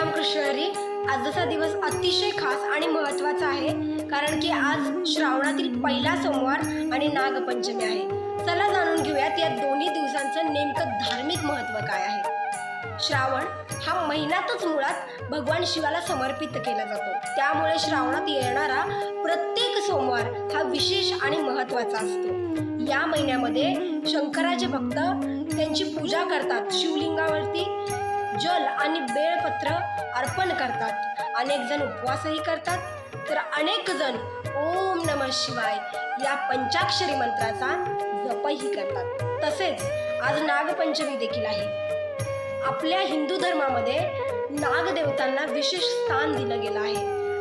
रामकृष्ण हरी. आजचा दिवस अतिशय खास आणि महत्त्वाचा आहे, कारण की आज श्रावणातील पहिला सोमवार आणि नागपंचमी आहे. चला जाणून घेऊयात या दोन्ही दिवसांचं नेमकं धार्मिक महत्त्व काय आहे. श्रावण हा महिन्यातच मुळात भगवान शिवाला समर्पित केला जातो. त्यामुळे श्रावणात येणारा प्रत्येक सोमवार हा विशेष आणि महत्त्वाचा असतो. या महिन्यामध्ये शंकराचे भक्त त्यांची पूजा करतात. शिवलिंगावरती जल आणि बेलपत्र अर्पण करतात. अनेक जण उपवासही करतात, तर अनेक जण ओम नमः शिवाय या पंचाक्षरी मंत्राचा जपही करतात. तसेच आज नागपंचमी देखील आहे. आपल्या हिंदू धर्मामध्ये नागदेवतांना विशेष स्थान दिलं गेलं आहे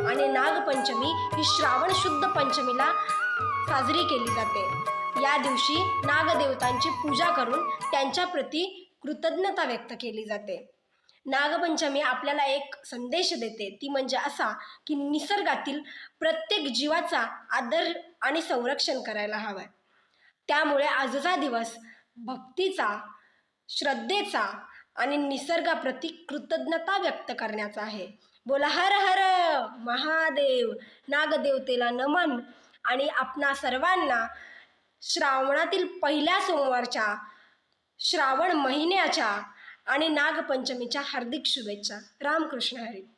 आणि नागपंचमी ही श्रावण शुद्ध पंचमीला साजरी केली जाते. या दिवशी नागदेवतांची पूजा करून त्यांच्या प्रती कृतज्ञता व्यक्त केली जाते. नागपंचमी आपल्याला एक संदेश देते, ती म्हणजे असा की निसर्गातील प्रत्येक जीवाचा आदर आणि संरक्षण करायला हवं. त्यामुळे आजचा दिवस भक्तीचा, श्रद्धेचा आणि निसर्गाप्रती कृतज्ञता व्यक्त करण्याचा आहे. बोला हर हर महादेव. नागदेवतेला नमन आणि आपणा सर्वांना श्रावणातील पहिल्या सोमवारच्या, श्रावण महिन्याच्या आणि नागपंचमीच्या हार्दिक शुभेच्छा. रामकृष्ण हरी.